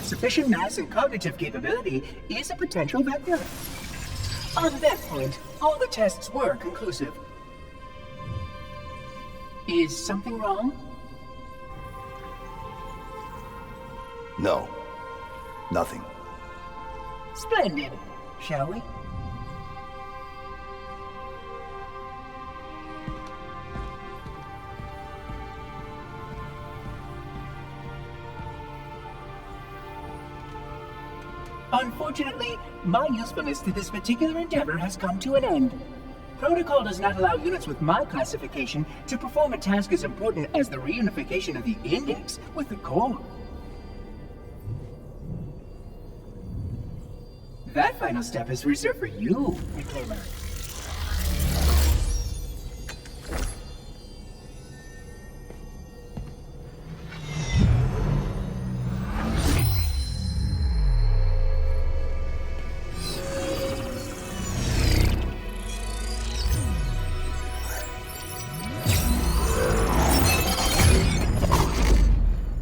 sufficient mass and cognitive capability is a potential vector. On that point, all the tests were conclusive. Is something wrong? No. Nothing. Splendid. Shall we? Unfortunately, my usefulness to this particular endeavor has come to an end. Protocol does not allow units with my classification to perform a task as important as the reunification of the index with the core. That final step is reserved for you, Reclaimer.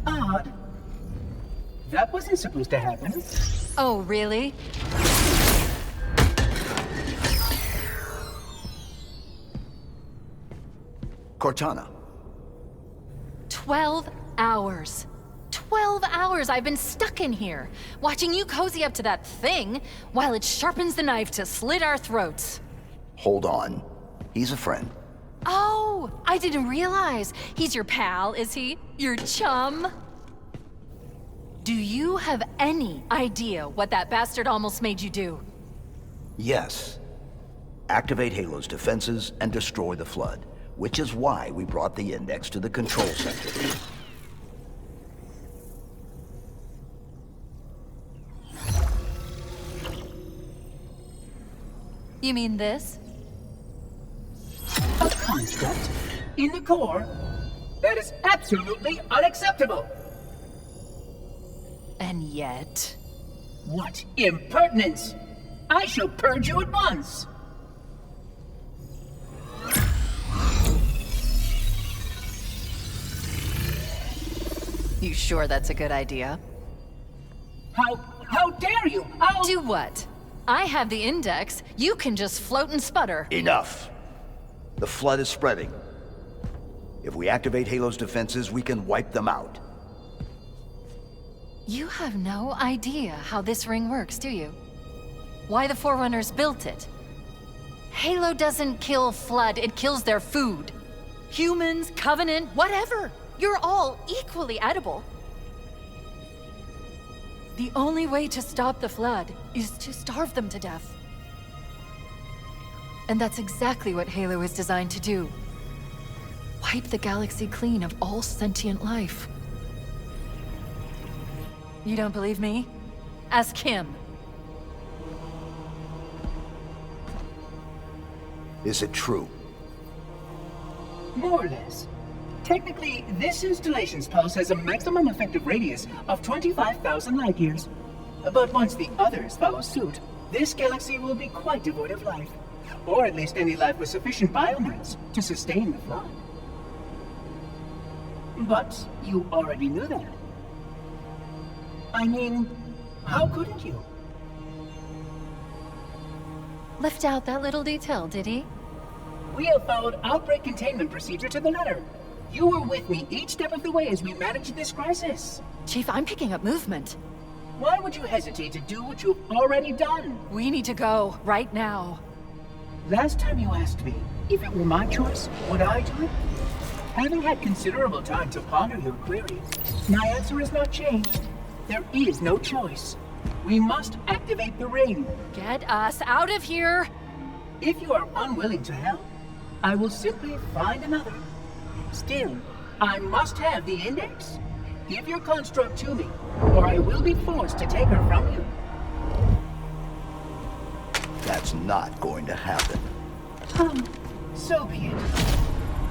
Odd. That wasn't supposed to happen. Oh, really? Cortana. 12 hours. 12 hours I've been stuck in here, watching you cozy up to that thing while it sharpens the knife to slit our throats. Hold on. He's a friend. Oh, I didn't realize. He's your pal, is he? Your chum? Do you have any idea what that bastard almost made you do? Yes. Activate Halo's defenses and destroy the Flood, which is why we brought the Index to the control center. You mean this? A construct in the core? That is absolutely unacceptable! And yet... What impertinence! I shall purge you at once! You sure that's a good idea? How dare you? How— Do what? I have the Index. You can just float and sputter. Enough! The Flood is spreading. If we activate Halo's defenses, we can wipe them out. You have no idea how this ring works, do you? Why the Forerunners built it? Halo doesn't kill Flood, it kills their food. Humans, Covenant, whatever. You're all equally edible. The only way to stop the Flood is to starve them to death. And that's exactly what Halo is designed to do. Wipe the galaxy clean of all sentient life. You don't believe me? Ask him. Is it true? More or less. Technically, this installation's pulse has a maximum effective radius of 25,000 light years. But once the others follow suit, this galaxy will be quite devoid of life. Or at least any life with sufficient biomass to sustain the Flood. But you already knew that. I mean, how couldn't you? Left out that little detail, did he? We have followed outbreak containment procedure to the letter. You were with me each step of the way as we managed this crisis. Chief, I'm picking up movement. Why would you hesitate to do what you've already done? We need to go, right now. Last time you asked me, if it were my choice, would I do it? Having had considerable time to ponder your query, my answer has not changed. There is no choice. We must activate the ring. Get us out of here! If you are unwilling to help, I will simply find another. Still, I must have the Index. Give your construct to me, or I will be forced to take her from you. That's not going to happen. So be it.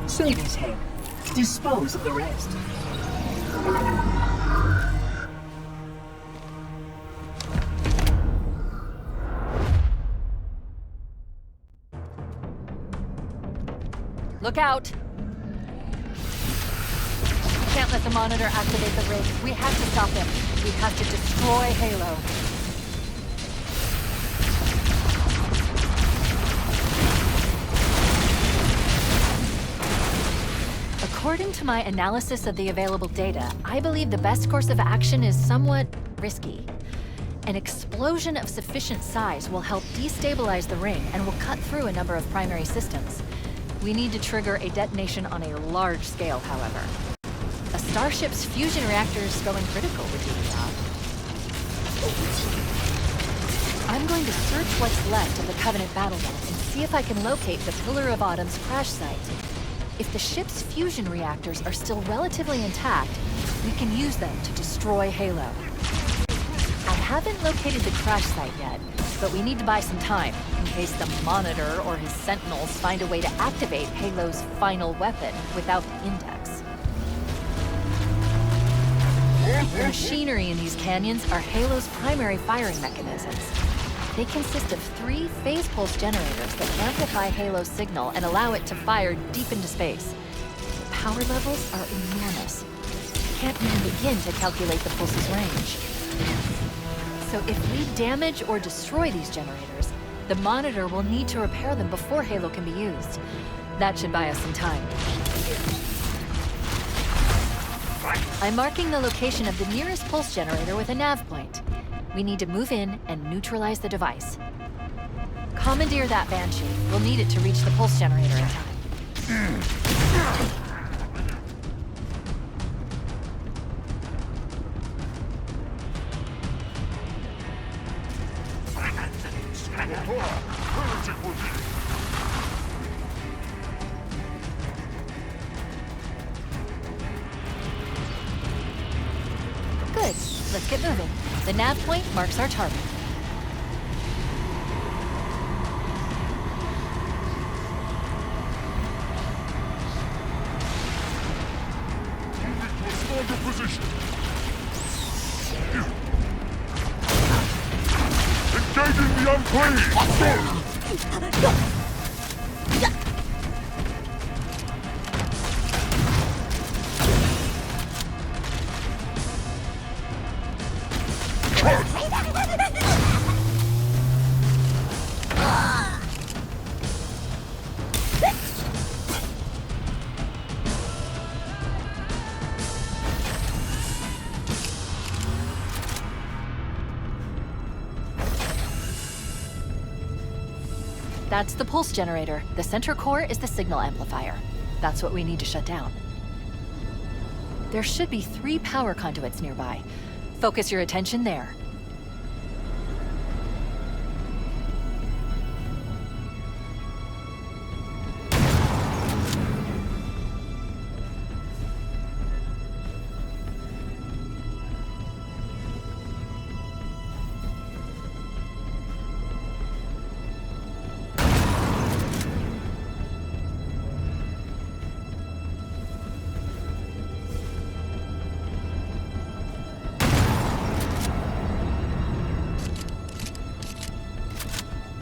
Save his head. Dispose of the rest. Look out! can't let the Monitor activate the rig. We have to stop him. We have to destroy Halo. According to my analysis of the available data, I believe the best course of action is somewhat risky. An explosion of sufficient size will help destabilize the ring and will cut through a number of primary systems. We need to trigger a detonation on a large scale, however. A starship's fusion reactors going critical would do the job. I'm going to search what's left of the Covenant battle net and see if I can locate the Pillar of Autumn's crash site. If the ship's fusion reactors are still relatively intact, we can use them to destroy Halo. I haven't located the crash site yet, but we need to buy some time in case the Monitor or his Sentinels find a way to activate Halo's final weapon without the index. The machinery in these canyons are Halo's primary firing mechanisms. They consist of 3 phase pulse generators that amplify Halo's signal and allow it to fire deep into space. The power levels are enormous. Can't even begin to calculate the pulse's range. So if we damage or destroy these generators, the Monitor will need to repair them before Halo can be used. That should buy us some time. I'm marking the location of the nearest pulse generator with a nav point. We need to move in and neutralize the device. Commandeer that Banshee. We'll need it to reach the pulse generator in time. Good. Let's get moving. The nav point marks our target. Moving to a stronger position. Engaging the Unclave! Go! That's the pulse generator. The center core is the signal amplifier. That's what we need to shut down. There should be 3 power conduits nearby. Focus your attention there.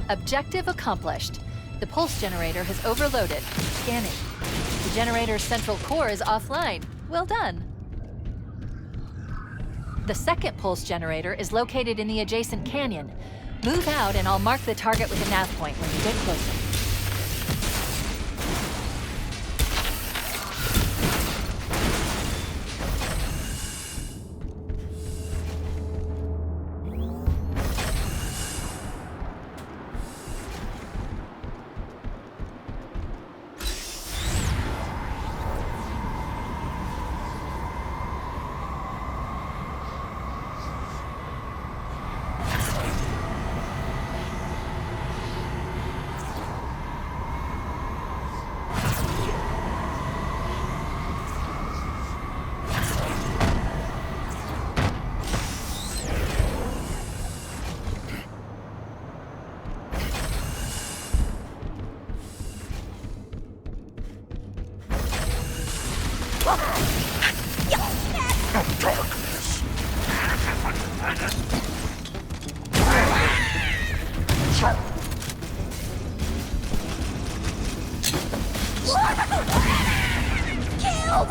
Objective accomplished. The pulse generator has overloaded. Scanning. The generator's central core is offline. Well done. The second pulse generator is located in the adjacent canyon. Move out and I'll mark the target with a nav point when you get closer. Killed!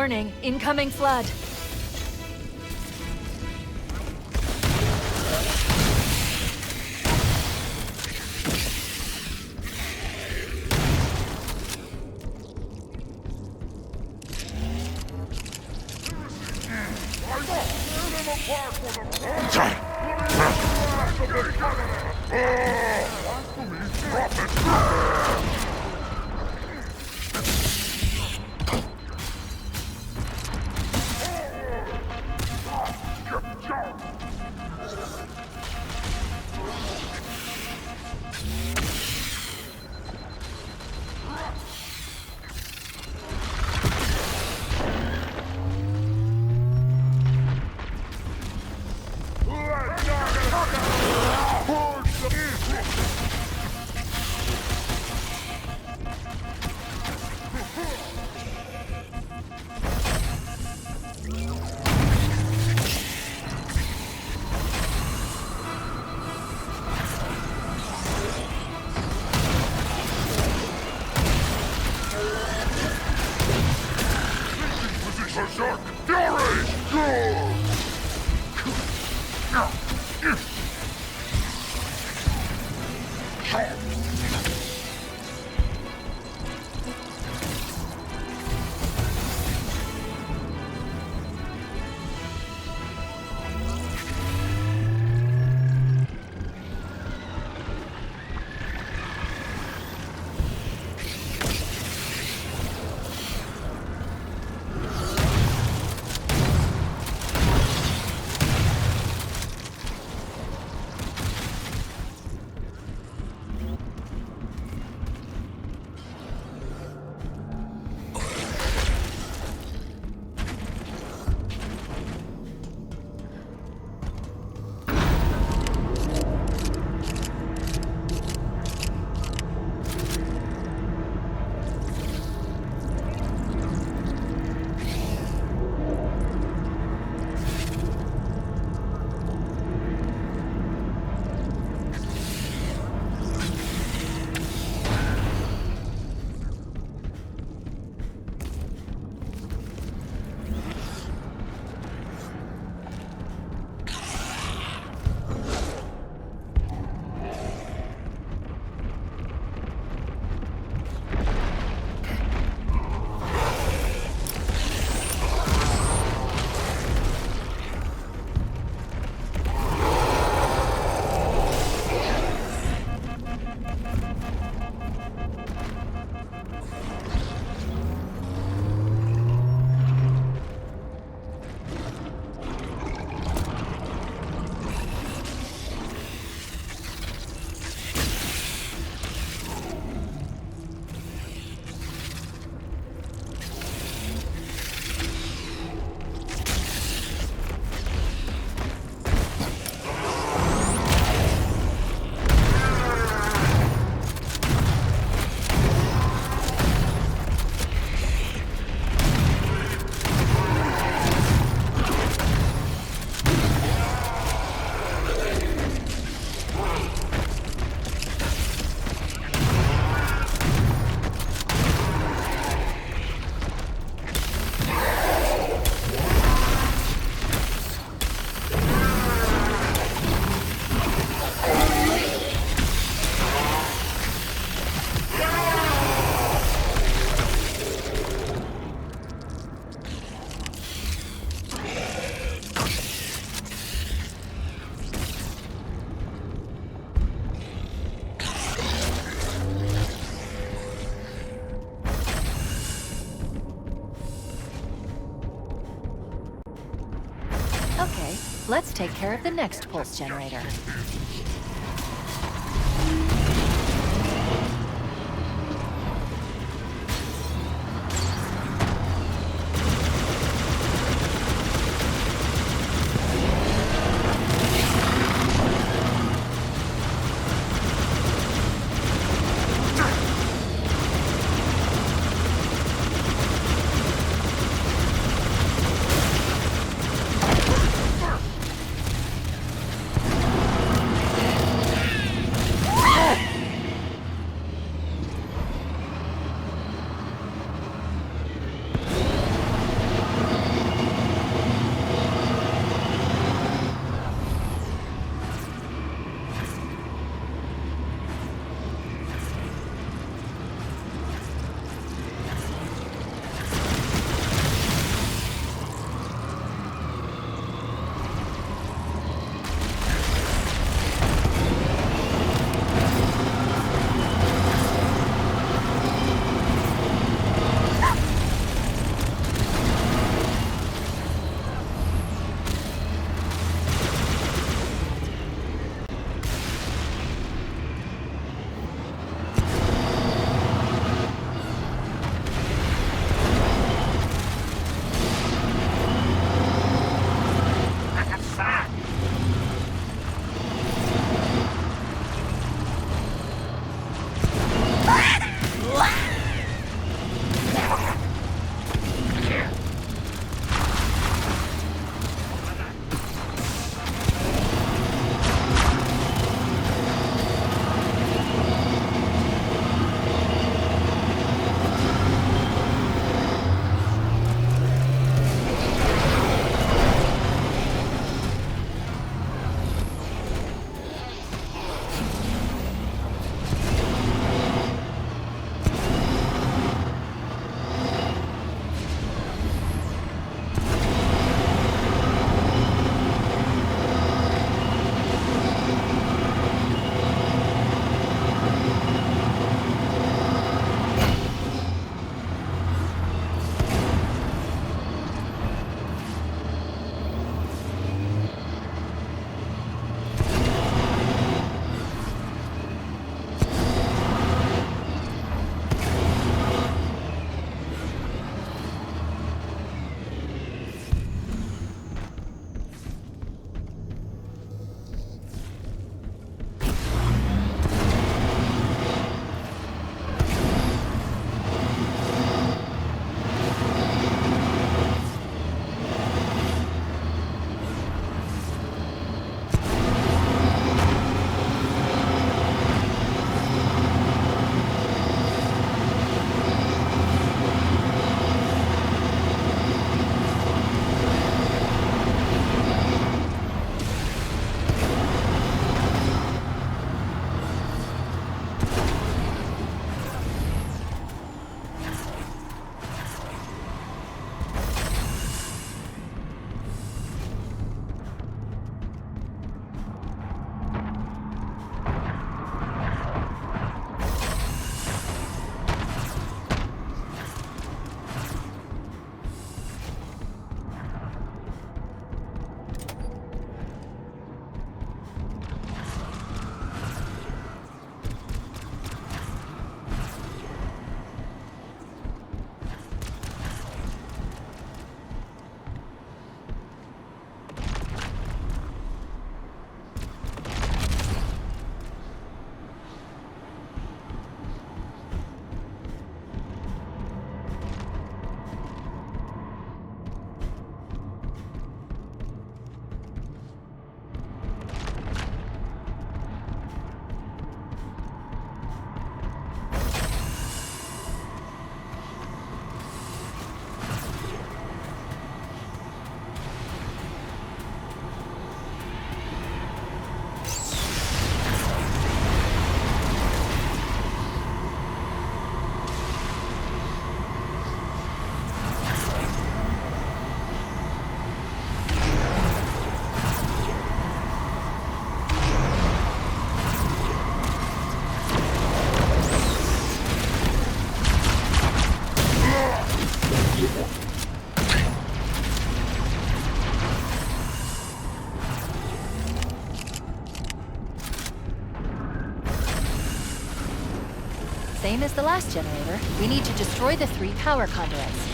Warning, incoming flood. Berserk Fury! Okay, let's take care of the next pulse generator. Same as the last generator, we need to destroy the 3 power conduits.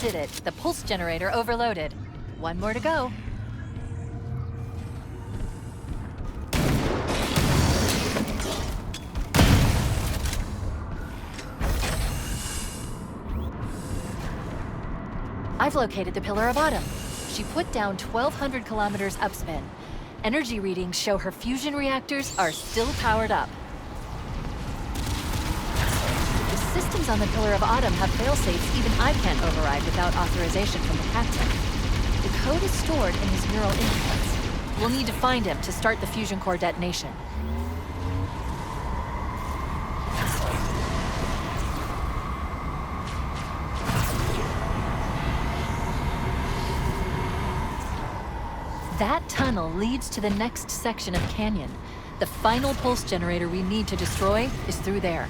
Did it. The pulse generator overloaded. One more to go. I've located the Pillar of Autumn. She put down 1,200 kilometers upspin. Energy readings show her fusion reactors are still powered up. The systems on the Pillar of Autumn have failsafes even I can't override without authorization from the captain. The code is stored in his neural inputs. We'll need to find him to start the fusion core detonation. That tunnel leads to the next section of canyon. The final pulse generator we need to destroy is through there.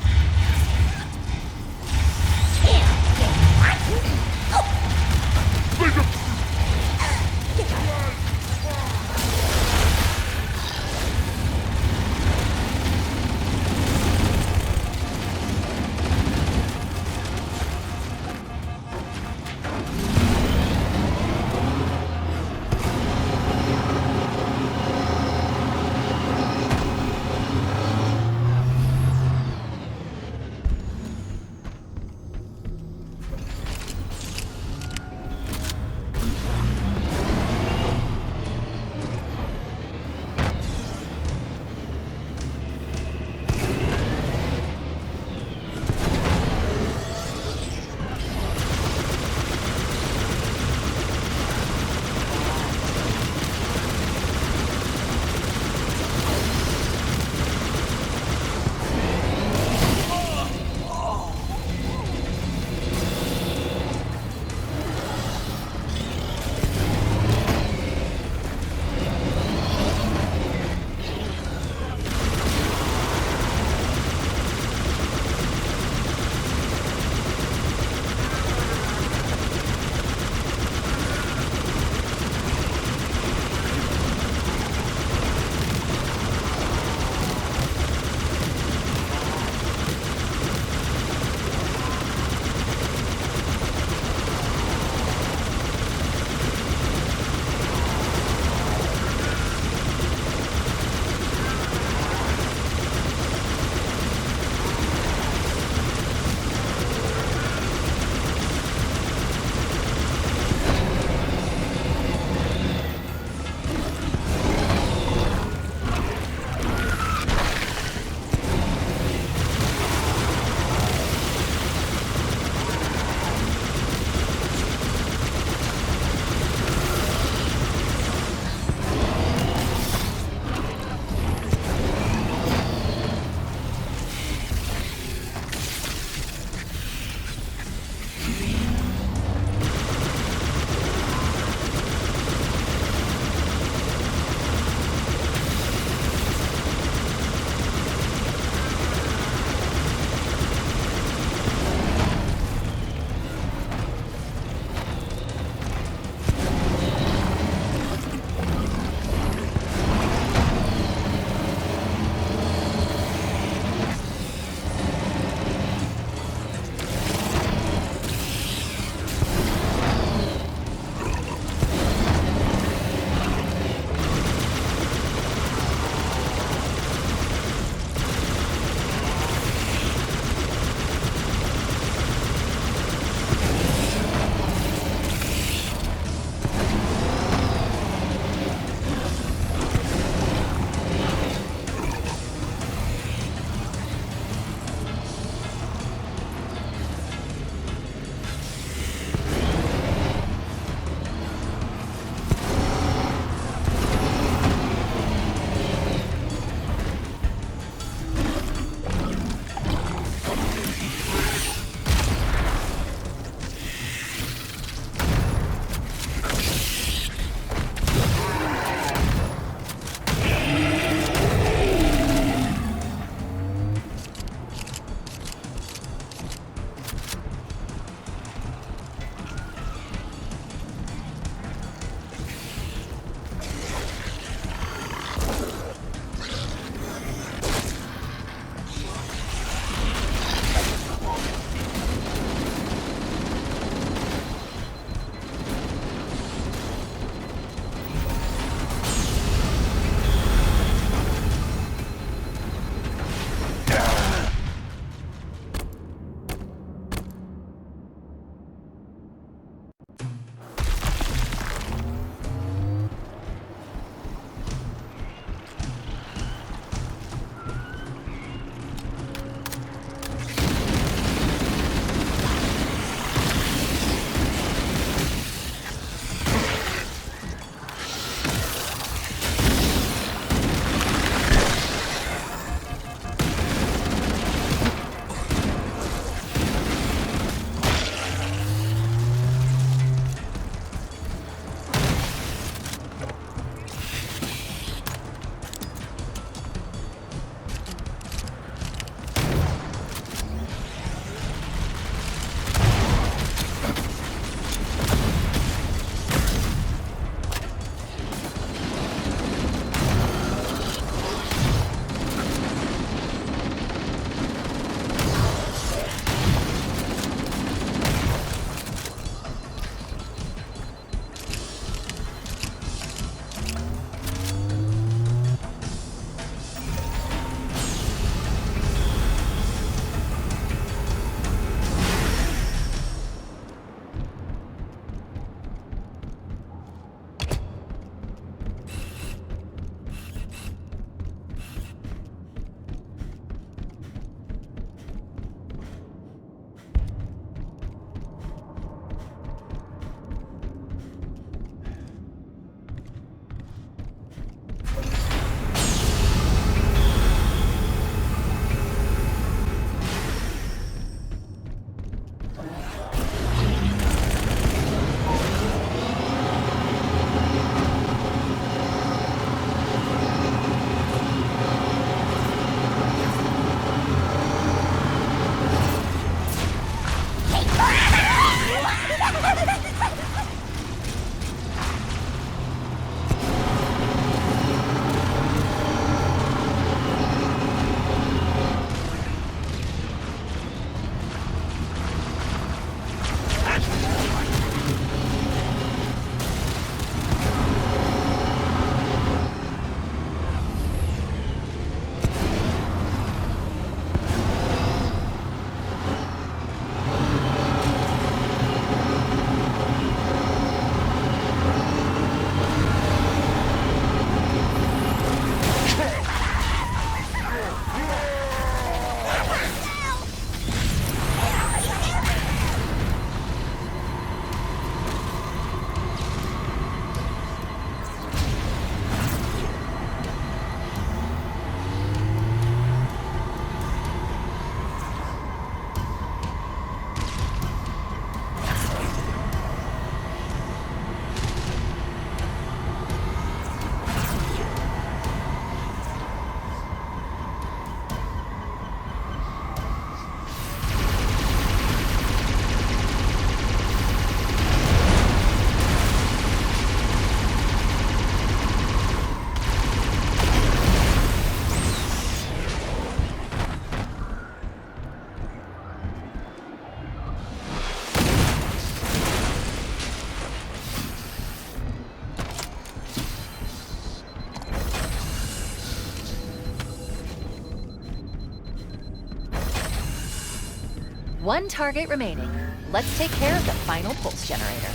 One target remaining. Let's take care of the final pulse generator.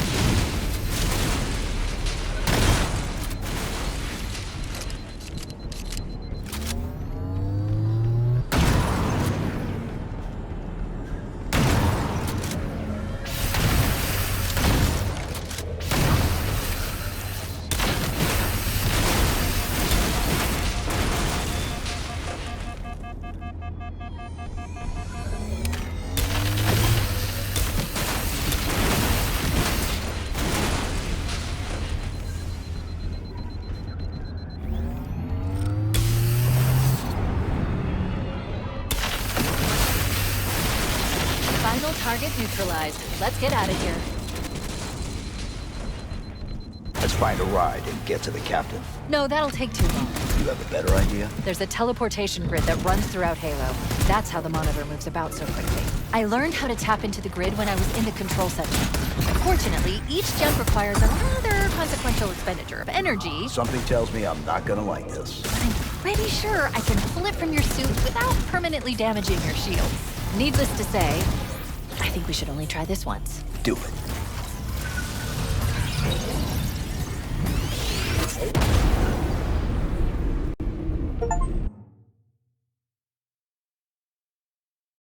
Final target neutralized. Let's get out of here. Let's find a ride and get to the captain. No, that'll take too long. You have a better idea? There's a teleportation grid that runs throughout Halo. That's how the monitor moves about so quickly. I learned how to tap into the grid when I was in the control center. Fortunately, each jump requires a rather consequential expenditure of energy. Something tells me I'm not gonna like this. But I'm pretty sure I can pull it from your suit without permanently damaging your shields. Needless to say, I think we should only try this once. Do it.